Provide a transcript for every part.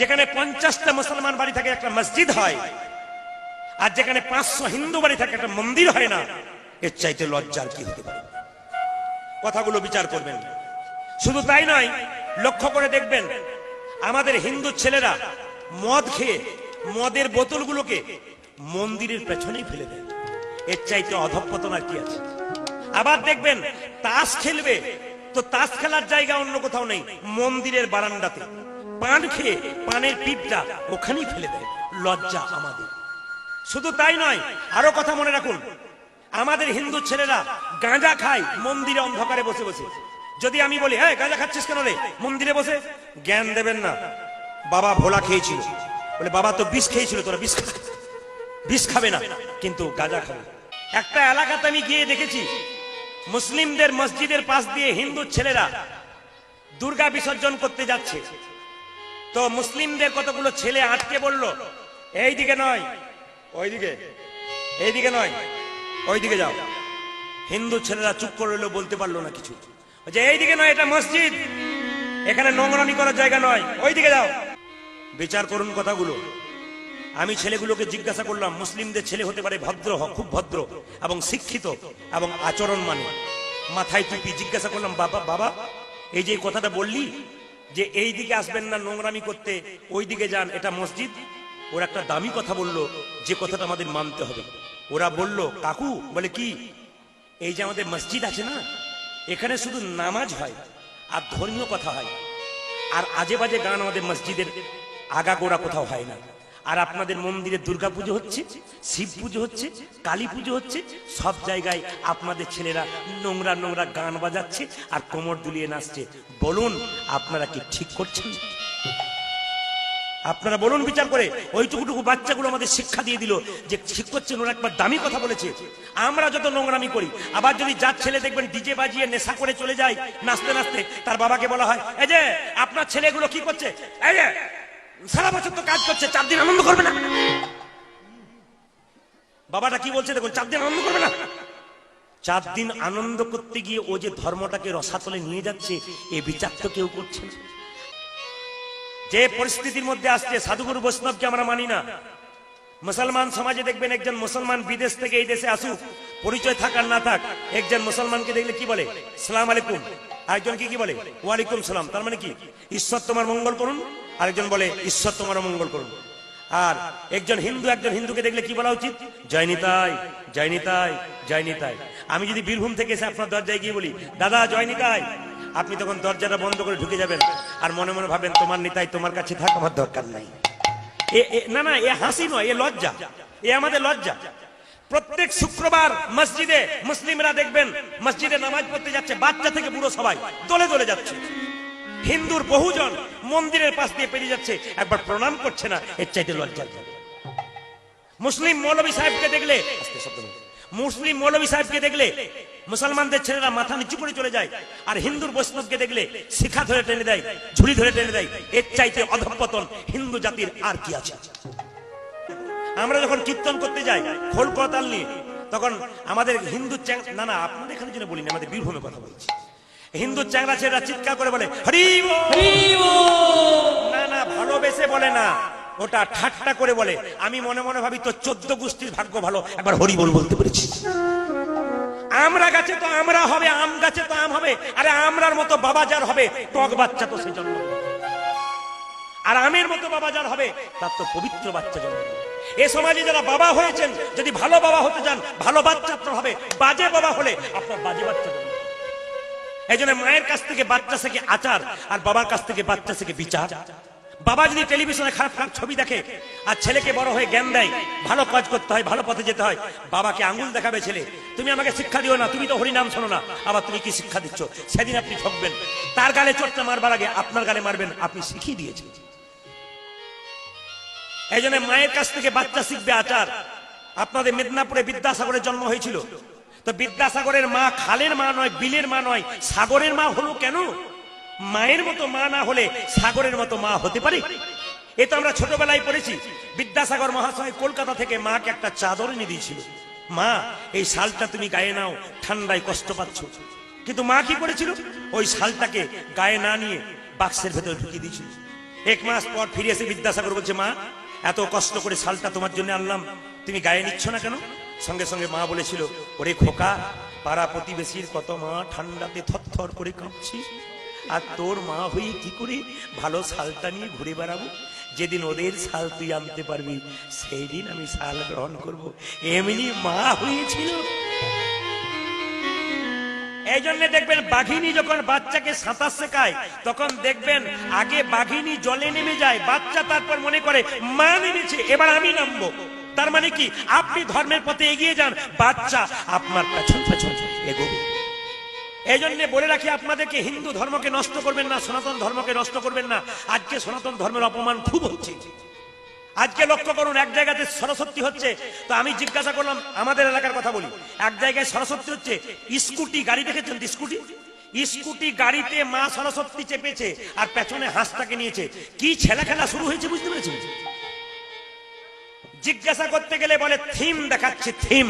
যেখানে 50টা মুসলমান বাড়ি থাকে একটা মসজিদ হয়, আর যেখানে 500 হিন্দু বাড়ি থাকে একটা মন্দির হয় না, এর চাইতে লজ্জার কি হতে পারে? কথাগুলো বিচার করবেন। শুধু তাই নয়, লক্ষ্য করে দেখবেন আমাদের হিন্দু ছেলেরা মদ খেয়ে মদের বোতলগুলোকে মন্দিরের পেছনেই ফেলে দেয়। এর চাইতে অধঃপতন আর কি আছে? আবার দেখবেন তাস খেলবে তো তাস খেলার জায়গা অন্য কোথাও নেই, মন্দিরের বারান্দাতে। পান খেয়ে পানের পিপটা ওখানেই ফেলে দেয়। লজ্জা আমাদের। শুধু তাই নয়, আরো কথা মনে রাখুন, আমাদের হিন্দু ছেলেরা গাঁজা খায় মন্দিরে অন্ধকারে বসে বসে। যদি আমি বলি, হ্যাঁ গাঁজা খাচ্ছিস কেন রে মন্দিরে বসে, জ্ঞান দেবেন না। বাবা ভোলা খেয়েছিল, বলে বাবা তো বিষ খেয়েছিল, তোরা বিষ খাবে না কিন্তু গাঁজা খাবে। একটা এলাকাতে আমি গিয়ে দেখেছি মুসলিমদের মসজিদের পাশ দিয়ে হিন্দু ছেলেরা দুর্গা বিসর্জন করতে যাচ্ছে। তো মুসলিমদের কতগুলো ছেলে আটকে বলল, এইদিকে নয় ওইদিকে, এইদিকে নয় ওইদিকে যাও। হিন্দু ছেলেরা চুপ করে রইল, বলতে পারলো না কিছু, যে এইদিকে নয়, এটা মসজিদ, এখানে নোংরামি করার জায়গা নয়, ওইদিকে যাও। বিচার করুন কথাগুলো। আমি ছেলেগুলোকে জিজ্ঞাসা করলাম, মুসলিমদের ছেলে হতে পারে ভদ্র, খুব ভদ্র এবং শিক্ষিত এবং আচরণ মানে, মাথায় টুপি। জিজ্ঞাসা করলাম, বাবা এই যে কথাটা বললি যে এই দিকে আসবেন না নোংরামি করতে, ওই দিকে যান, এটা মসজিদ। ওরা একটা দামি কথা বললো, যে কথাটা আমাদের মানতে হবে। ওরা বলল, কাকু, বলে কি, এই যে আমাদের মসজিদ আছে না, এখানে শুধু নামাজ হয় আর ধর্মীয় কথা হয়, আর আজে বাজে গান আমাদের মসজিদের আগাগোড়া কোথাও হয় না। আর আপনাদের মন্দিরে দুর্গা পুজো হচ্ছে, শিব পুজো হচ্ছে, কালী পুজো হচ্ছে, সব জায়গায় আপনাদের ছেলেরা নোংরা নোংরা গান বাজাচ্ছে আর কোমর দুলিয়ে নাচছে। বলুন আপনারা কি ঠিক করছেন? আপনারা বলুন বিচার করে। ওইটুকুটুকু বাচ্চাগুলো আমাদের শিক্ষা দিয়ে দিল যে ঠিক করছেন, ওরা একবার দামি কথা বলেছে। আমরা যত নোংরামি করি, আবার যদি যার ছেলে দেখবেন ডিজে বাজিয়ে নেশা করে চলে যায় নাচতে নাচতে, তার বাবাকে বলা হয়, এই যে আপনার ছেলেগুলো কি করছে, এই যে সারা বছর তো কাজ করছে, 4 দিন আনন্দ করবে না? বাবাটা কি বলছে দেখুন, 4 দিন আনন্দ করবে না? 4 দিন আনন্দ করতে গিয়ে ও যে ধর্মটাকে রসাতলে নিয়ে যাচ্ছে, এ বিচার তো কেউ করছে না। যে পরিস্থিতির মধ্যে আসছে, সাধুগুরু বৈষ্ণবকে আমরা মানি না। মুসলমান সমাজে দেখবেন একজন মুসলমান বিদেশ থেকে এই দেশে আসুক, পরিচয় থাক আর না থাক, একজন মুসলমানকে দেখলে কি বলে, সালাম আলাইকুম। আরেকজনকে কি বলে, ওয়ালাইকুম সালাম। তার মানে কি, ঈশ্বর তোমার মঙ্গল করুন। আরেকজন বলে, ঈশ্বর তোমার মঙ্গল করুন। আর একজন হিন্দুকে দেখলে কি বলা উচিত, জয় নিতাই, জয় নিতাই, জয় নিতাই। আমি যদি বীরভূম থেকে এসে আপনার দরজায় গিয়ে বলি, দাদা জয় নিতাই, আপনি তখন দরজাটা বন্ধ করে ঢুকে যাবেন আর মনে মনে ভাবেন, তোমার নিতাই তোমার কাছে থাক, আমার দরকার নাই। না না, এ হাসি নয়, এ লজ্জা, এ আমাদের লজ্জা। প্রত্যেক শুক্রবার মসজিদে মুসলিমরা দেখবেন মসজিদে নামাজ পড়তে যাচ্ছে, বাচ্চা থেকে বুড়ো সবাই দলে দলে যাচ্ছে। হিন্দুর বহুজন মন্দিরের পাশ দিয়ে পেরিয়ে যাচ্ছে, একবার প্রণাম করছে না। এর চাইতে লজ্জা। মুসলিম মৌলভী সাহেবকে দেখলে, মুসলিম মৌলভী সাহেবকে দেখলে মুসলমানদের ছেলেরা মাথা নিচু করে চলে যায়, আর হিন্দুর বৈষ্ণবকে দেখলে শিখা ধরে টেনে দেয়, ঝুড়ি ধরে টেনে দেয়। এর চাইতে অধঃপতন হিন্দু জাতির আর কি আছে? আমরা যখন কীর্তন করতে যাই খোল করতাল নিয়ে, তখন আমাদের হিন্দু না না আপনাদের এখানে জন্য বলিনি, আমাদের বীরভূমে কথা বলছি, হিন্দু চ্যাংরা ছেলেরা চিৎকার করে বলে হরি বল। না না, ভালোবেসে বলে না, ওটা ঠাট্টা করে বলে। আমি মনে মনে ভাবি, তো 14 গোষ্ঠীর ভাগ্য ভালো, একবার হরি বল বলতে পেরেছি। আমরা গাছে তো আমরা হবে, আম গাছে তো আম হবে। আরে আমরার মতো বাবা যার হবে, টক বাচ্চা তো সে জন্ম, আর আমের মতো বাবা যার হবে, তার তো পবিত্র বাচ্চা জন্ম। এ সমাজে যারা বাবা হয়েছেন, যদি ভালো বাবা হতে চান, ভালো বাচ্চা আপনার হবে। বাজে বাবা হলে আপনার বাজে বাচ্চা জন্ম। এই জন্য মায়ের কাছ থেকে বাচ্চা শেখে আচার, আর বাবার কাছ থেকে বাচ্চা শেখে বিচার। বাবা যদি টেলিভিশনে খারাপ খারাপ ছবি দেখে আর ছেলেকে বড় হয়ে জ্ঞান দেয়, ভালো কাজ করতে হয়, ভালো পথে যেতে হয়, বাবাকে আঙুল দেখাবে ছেলে, তুমি আমাকে শিক্ষা দিও না, তুমি তো হরিনাম শোনো না, আবার তুমি কি শিক্ষা দিচ্ছ? সেদিন আপনি ঠকবেন। তার গালে চোটটা মারবার আগে আপনার গালে মারবেন, আপনি শিখিয়ে দিয়েছেন। এই জন্য মায়ের কাছ থেকে বাচ্চা শিখবে আচার। আপনাদের মেদিনীপুরে বিদ্যাসাগরের জন্ম হয়েছিল, তো বিদ্যাসাগরের মা খালের মা নয়, বিলের মা নয়, সাগরের মা হলো কেন? মায়ের মতো মা না হলে সাগরের মতো মা হতে পারে? এ তো আমরা ছোটবেলায় পড়েছি। বিদ্যাসাগর মহাশয় কলকাতা থেকে মাকে একটা চাদর এনে দিয়েছিল, মা এই শালটা তুমি গায়ে নাও, ঠান্ডায় কষ্ট পাচ্ছ। কিন্তু মা কি করেছিল, ওই শালটাকে গায়ে না নিয়ে বাক্সের ভেতরে ঢুকিয়ে দিয়েছিল। এক মাস পর ফিরে এসে বিদ্যাসাগর বলছে, মা এত কষ্ট করে শালটা তোমার জন্য আনলাম, তুমি গায়ে নিচ্ছ না কেন? সঙ্গে সঙ্গে মা বলেছিল, ওরে খোকা, পাড়া প্রতিবেশীর কত মা ঠান্ডাতে থরথর করে কাঁপছি, আর তোর মা হয়ে কি করে ভালো শালটা নিয়ে ঘুরে বেড়াবো? যেদিন ওদের শাল তুই আনতে পারবি সেই দিন আমি শাল গ্রহণ করব। এমনি মা হয়েছিল। এই জন্য দেখবেন বাঘিনী যখন বাচ্চাকে সাঁতার শেখায় তখন দেখবেন আগে বাঘিনী জলে নেমে যায়, বাচ্চা তারপর মনে করে মা নেমেছে, এবার আমি নামবো। তার মানে কি, আপনি ধর্মের পথে এগিয়ে যান, বাচ্চা আপনার পেছন পেছন এগোবে। এই জন্য বলে রাখি আপনাদেরকে, হিন্দু ধর্মকে নষ্ট করবেন না, সনাতন ধর্মকে নষ্ট করবেন না। আজকে সনাতন ধর্মের অপমান খুব হচ্ছে। আজকে লক্ষ্য করুন, এক জায়গাতে সরস্বতী হচ্ছে, তো আমি জিজ্ঞাসা করলাম, আমাদের এলাকার কথা বলি, এক জায়গায় সরস্বতী হচ্ছে, স্কুটি গাড়ি দেখেছেন? স্কুটি গাড়িতে মা সরস্বতী চেপেছে আর পেছনে হাঁসটাকে নিয়েছে। কি ছেলে খেলা শুরু হয়েছে, বুঝতে পেরেছেন? জিজ্ঞাসা করতে গেলে বলে থিম দেখাচ্ছে, থিম।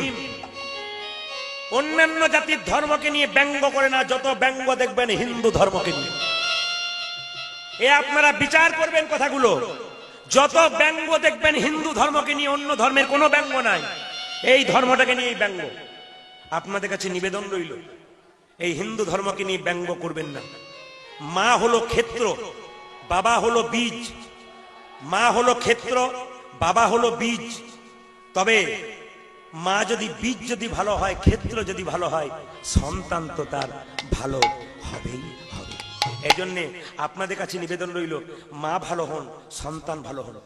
অন্যান্য জাতির ধর্মকে নিয়ে ব্যঙ্গ করে না, যত ব্যঙ্গ দেখবেন হিন্দু ধর্মকে নিয়ে। এ আপনারা বিচার করবেন কথাগুলো। যত ব্যঙ্গ দেখবেন হিন্দু ধর্মকে নিয়ে, অন্য ধর্মের কোনো ব্যঙ্গ নাই, এই ধর্মটাকে নিয়ে ব্যঙ্গ। আপনাদের কাছে নিবেদন রইল, এই হিন্দু ধর্মকে নিয়ে ব্যঙ্গ করবেন না। মা হলো ক্ষেত্র, বাবা হলো বীজ। মা হলো ক্ষেত্র, বাবা হলো বীজ। তবে মা যদি বীজ যদি ভালো হয়, ক্ষেত্র যদি ভালো হয়, সন্তান তো তার ভালো হবেই হবে। এই জন্যে আপনাদের কাছে নিবেদন রইল, মা ভালো হন, সন্তান ভালো হন।